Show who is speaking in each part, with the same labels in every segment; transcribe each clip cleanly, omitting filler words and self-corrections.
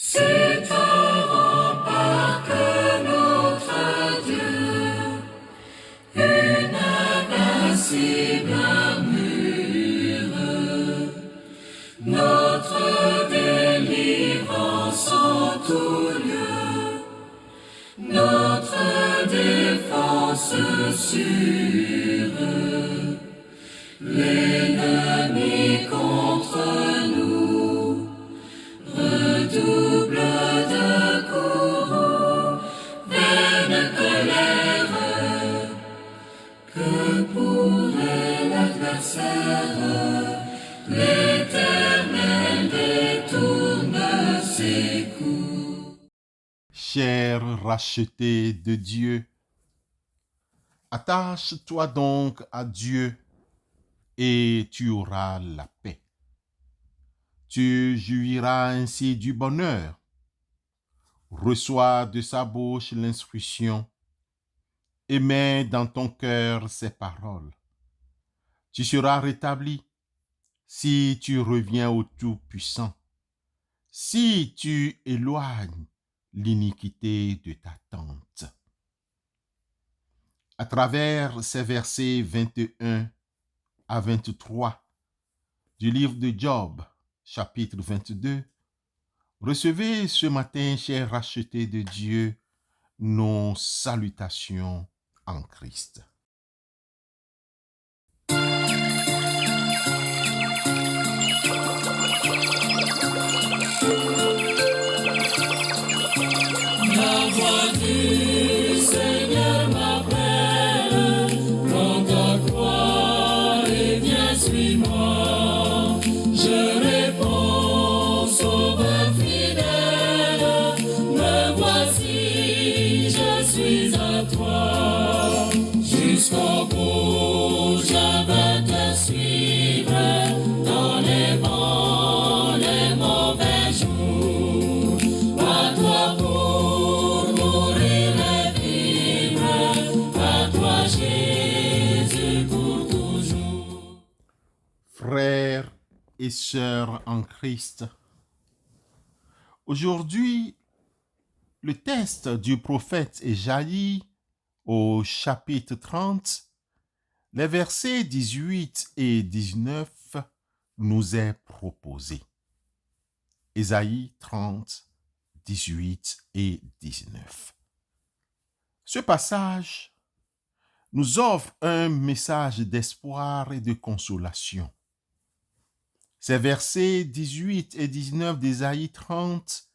Speaker 1: C'est un rempart que notre Dieu, une invincible mure, notre délivrance en tout lieu, notre défense sûre. L'ennemi contre nous redouble de courroux, vaine colère. Que pourrait l'adversaire? L'Éternel détourne ses coups.
Speaker 2: Chers rachetés de Dieu, attache-toi donc à Dieu et tu auras la paix. Tu jouiras ainsi du bonheur. Reçois de sa bouche l'instruction et mets dans ton cœur ses paroles. Tu seras rétabli si tu reviens au Tout-Puissant, si tu éloignes l'iniquité de ta tente. À travers ces versets 21 à 23 du livre de Job, chapitre 22, recevez ce matin, chers rachetés de Dieu, nos salutations en Christ.
Speaker 1: La voix du Seigneur m'appelle, prends ta croix et viens, suis-moi. Je réponds, Sauveur fidèle, me voici, je suis à toi. Jusqu'au bout, je veux te suivre, dans les bons, les mauvais jours. À toi pour mourir et vivre, à toi Jésus pour toujours.
Speaker 2: Frères et sœurs en Christ, aujourd'hui, le texte du prophète Ésaïe au chapitre 30, les versets 18 et 19 nous est proposé. Ésaïe 30, 18 et 19. Ce passage nous offre un message d'espoir et de consolation. Ces versets 18 et 19 d'Ésaïe 30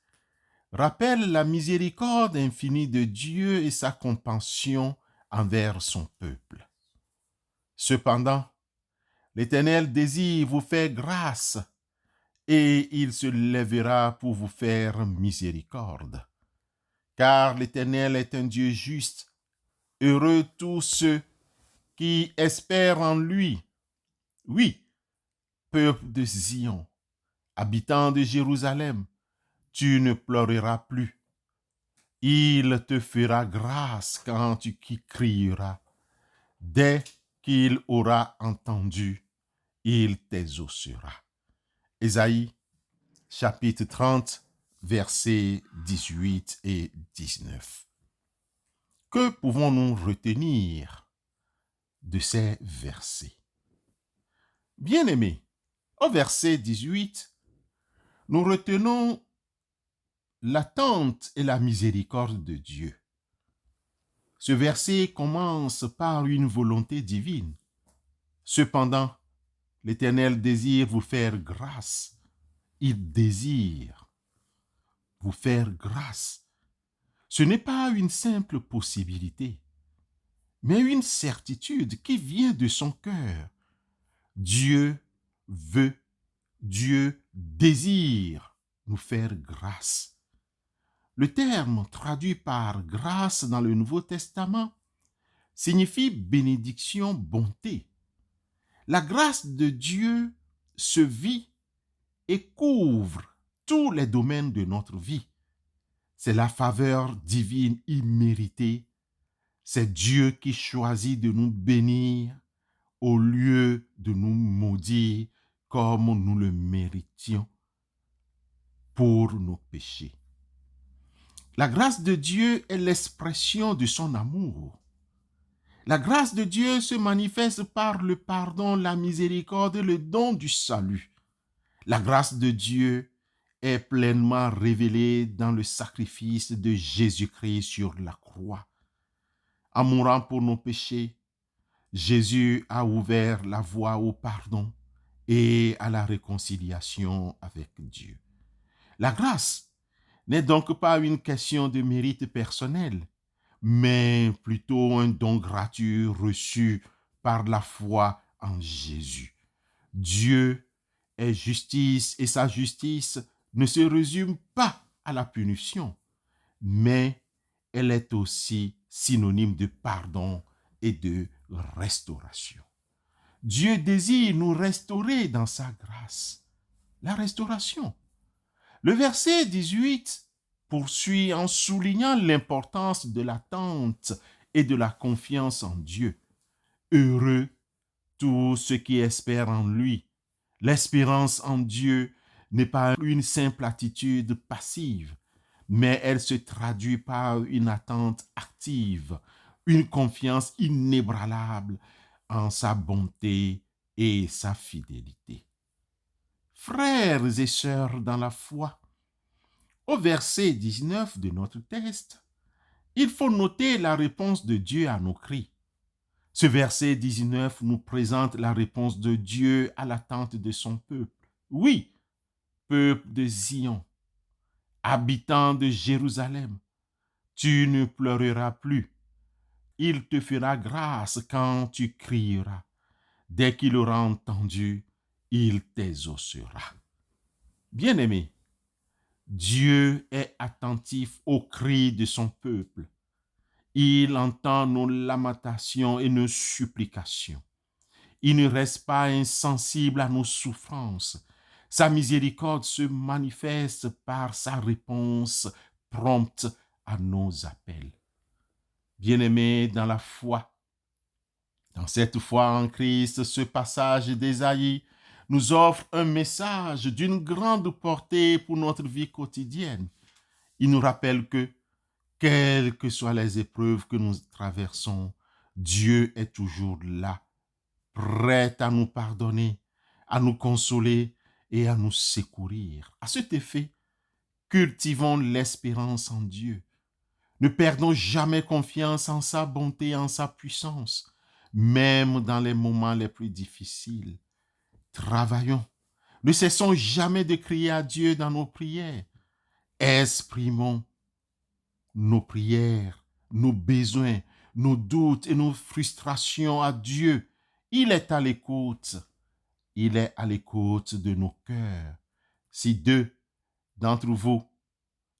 Speaker 2: rappellent la miséricorde infinie de Dieu et sa compassion envers son peuple. Cependant, l'Éternel désire vous faire grâce et il se lèvera pour vous faire miséricorde. Car l'Éternel est un Dieu juste. Heureux tous ceux qui espèrent en lui. Oui, peuple de Zion, habitant de Jérusalem, tu ne pleureras plus. Il te fera grâce quand tu crieras. Dès qu'il aura entendu, il t'exaucera. Ésaïe, chapitre 30, versets 18 et 19. Que pouvons-nous retenir de ces versets? Bien-aimés, au verset 18, nous retenons l'attente et la miséricorde de Dieu. Ce verset commence par une volonté divine. Cependant, l'Éternel désire vous faire grâce. Il désire vous faire grâce. Ce n'est pas une simple possibilité, mais une certitude qui vient de son cœur. Dieu veut, Dieu désire nous faire grâce. Le terme traduit par grâce dans le Nouveau Testament signifie bénédiction, bonté. La grâce de Dieu se vit et couvre tous les domaines de notre vie. C'est la faveur divine imméritée. C'est Dieu qui choisit de nous bénir au lieu de nous maudire comme nous le méritions pour nos péchés. La grâce de Dieu est l'expression de son amour. La grâce de Dieu se manifeste par le pardon, la miséricorde et le don du salut. La grâce de Dieu est pleinement révélée dans le sacrifice de Jésus-Christ sur la croix. En mourant pour nos péchés, Jésus a ouvert la voie au pardon et à la réconciliation avec Dieu. La grâce n'est donc pas une question de mérite personnel, mais plutôt un don gratuit reçu par la foi en Jésus. Dieu est justice et sa justice ne se résume pas à la punition, mais elle est aussi synonyme de pardon et de restauration. Dieu désire nous restaurer dans sa grâce. La restauration. Le verset 18 poursuit en soulignant l'importance de l'attente et de la confiance en Dieu. Heureux tous ceux qui espèrent en lui. L'espérance en Dieu n'est pas une simple attitude passive, mais elle se traduit par une attente active, une confiance inébranlable en sa bonté et sa fidélité. Frères et sœurs dans la foi, au verset 19 de notre texte, il faut noter la réponse de Dieu à nos cris. Ce verset 19 nous présente la réponse de Dieu à l'attente de son peuple. Oui, peuple de Zion, habitant de Jérusalem, tu ne pleureras plus. Il te fera grâce quand tu crieras. Dès qu'il aura entendu, il t'exaucera. Bien-aimé, Dieu est attentif aux cris de son peuple. Il entend nos lamentations et nos supplications. Il ne reste pas insensible à nos souffrances. Sa miséricorde se manifeste par sa réponse prompte à nos appels. Bien-aimés dans la foi, dans cette foi en Christ, ce passage d'Ésaïe nous offre un message d'une grande portée pour notre vie quotidienne. Il nous rappelle que, quelles que soient les épreuves que nous traversons, Dieu est toujours là, prêt à nous pardonner, à nous consoler et à nous secourir. À cet effet, cultivons l'espérance en Dieu. Ne perdons jamais confiance en sa bonté et en sa puissance, même dans les moments les plus difficiles. Travaillons. Ne cessons jamais de crier à Dieu dans nos prières. Exprimons nos prières, nos besoins, nos doutes et nos frustrations à Dieu. Il est à l'écoute. Il est à l'écoute de nos cœurs. Si deux d'entre vous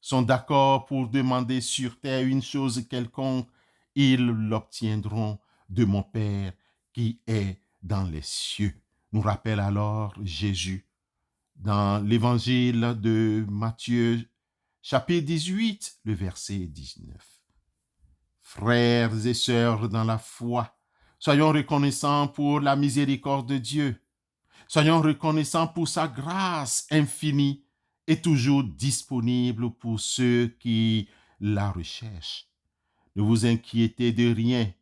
Speaker 2: sont d'accord pour demander sur terre une chose quelconque, ils l'obtiendront de mon Père qui est dans les cieux. Nous rappelle alors Jésus dans l'évangile de Matthieu, chapitre 18, le verset 19. Frères et sœurs dans la foi, soyons reconnaissants pour la miséricorde de Dieu. Soyons reconnaissants pour sa grâce infinie et toujours disponible pour ceux qui la recherchent. Ne vous inquiétez de rien,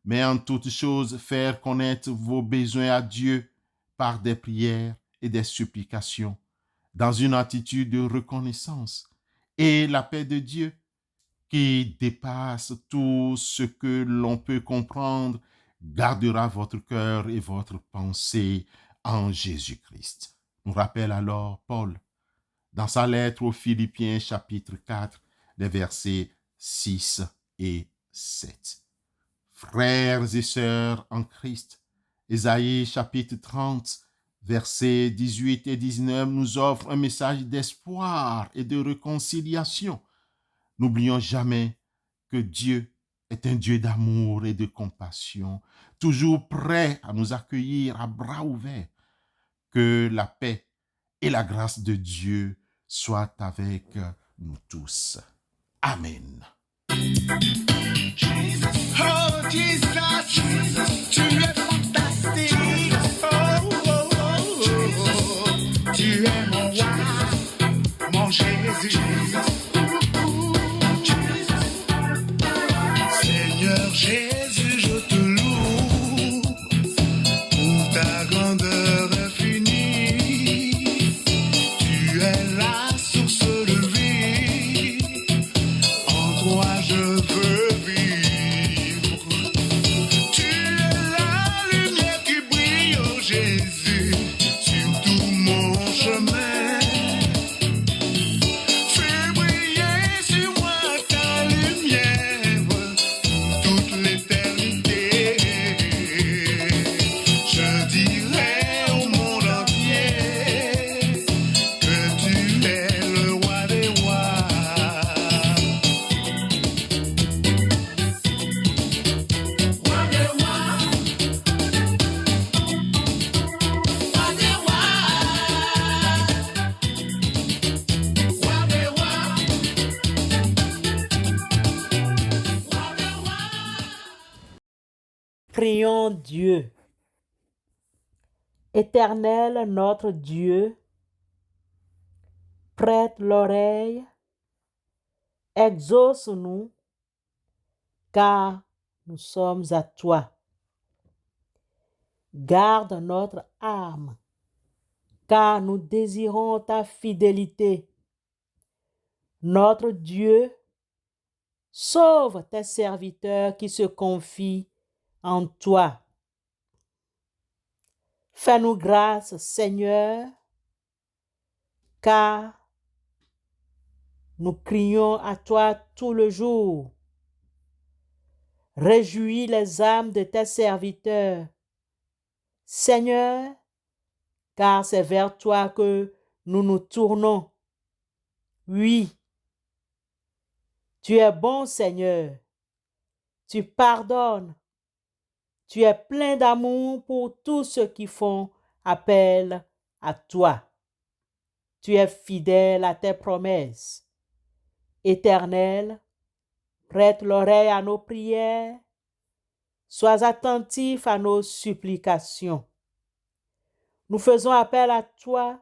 Speaker 2: mais en toute chose, faire connaître vos besoins à Dieu par des prières et des supplications, dans une attitude de reconnaissance. Et la paix de Dieu, qui dépasse tout ce que l'on peut comprendre, gardera votre cœur et votre pensée en Jésus-Christ. Nous rappelle alors Paul, dans sa lettre aux Philippiens, chapitre 4, les versets 6 et 7. Frères et sœurs en Christ, Ésaïe chapitre 30, versets 18 et 19 nous offre un message d'espoir et de réconciliation. N'oublions jamais que Dieu est un Dieu d'amour et de compassion, toujours prêt à nous accueillir à bras ouverts. Que la paix et la grâce de Dieu soient avec nous tous. Amen.
Speaker 1: Oh Jesus, tu es fantastique. Tu es mon roi, mon Jésus.
Speaker 3: Prions Dieu. Éternel notre Dieu, prête l'oreille, exauce-nous, car nous sommes à toi. Garde notre âme, car nous désirons ta fidélité. Notre Dieu, sauve tes serviteurs qui se confient en toi. Fais-nous grâce, Seigneur, car nous crions à toi tout le jour. Réjouis les âmes de tes serviteurs, Seigneur, car c'est vers toi que nous nous tournons. Oui, tu es bon, Seigneur. Tu pardonnes. Tu es plein d'amour pour tous ceux qui font appel à toi. Tu es fidèle à tes promesses. Éternel, prête l'oreille à nos prières. Sois attentif à nos supplications. Nous faisons appel à toi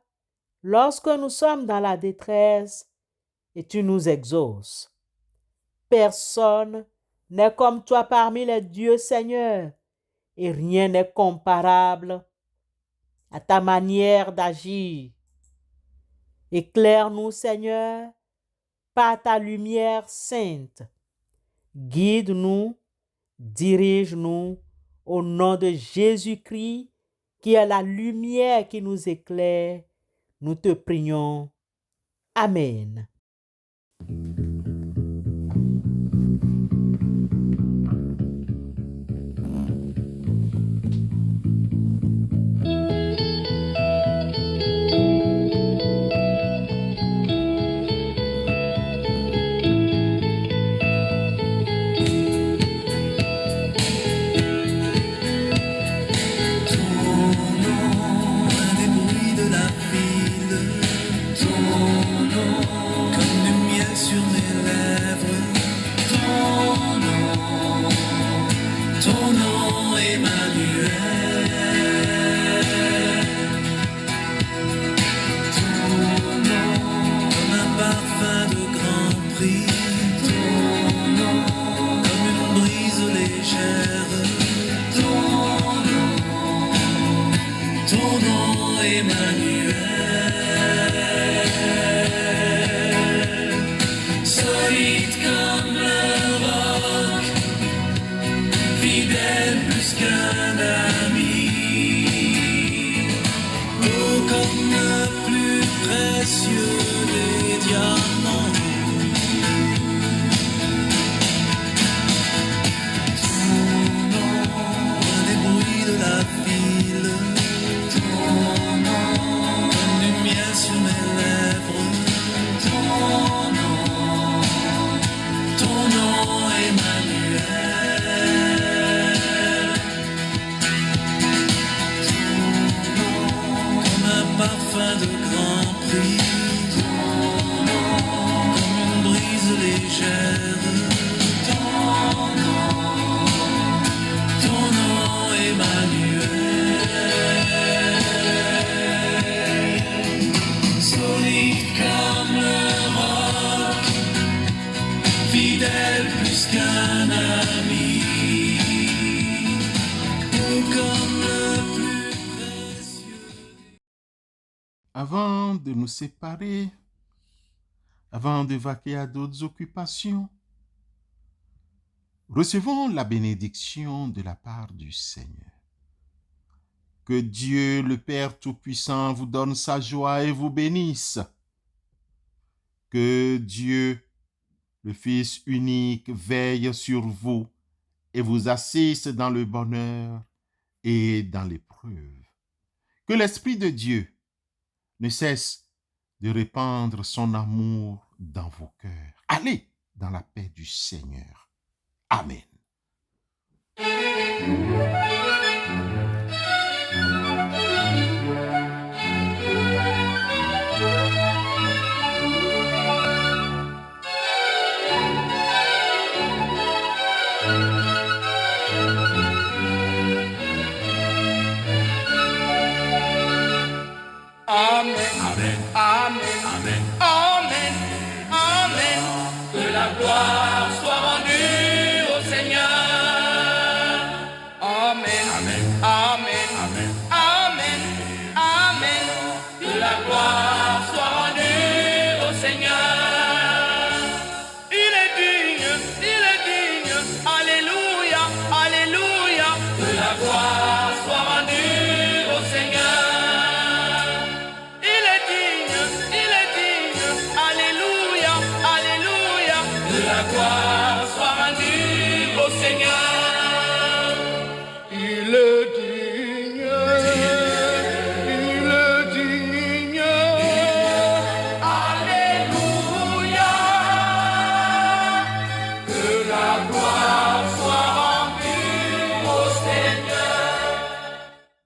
Speaker 3: lorsque nous sommes dans la détresse et tu nous exauces. Personne n'est comme toi parmi les dieux, Seigneur, et rien n'est comparable à ta manière d'agir. Éclaire-nous, Seigneur, par ta lumière sainte. Guide-nous, dirige-nous au nom de Jésus-Christ, qui est la lumière qui nous éclaire. Nous te prions. Amen.
Speaker 2: Avant de nous séparer, avant de vaquer à d'autres occupations, recevons la bénédiction de la part du Seigneur. Que Dieu, le Père Tout-Puissant, vous donne sa joie et vous bénisse. Que Dieu, le Fils unique, veille sur vous et vous assiste dans le bonheur et dans l'épreuve. Que l'Esprit de Dieu ne cesse de répandre son amour dans vos cœurs. Allez dans la paix du Seigneur. Amen.
Speaker 1: Que la gloire soit rendue au Seigneur.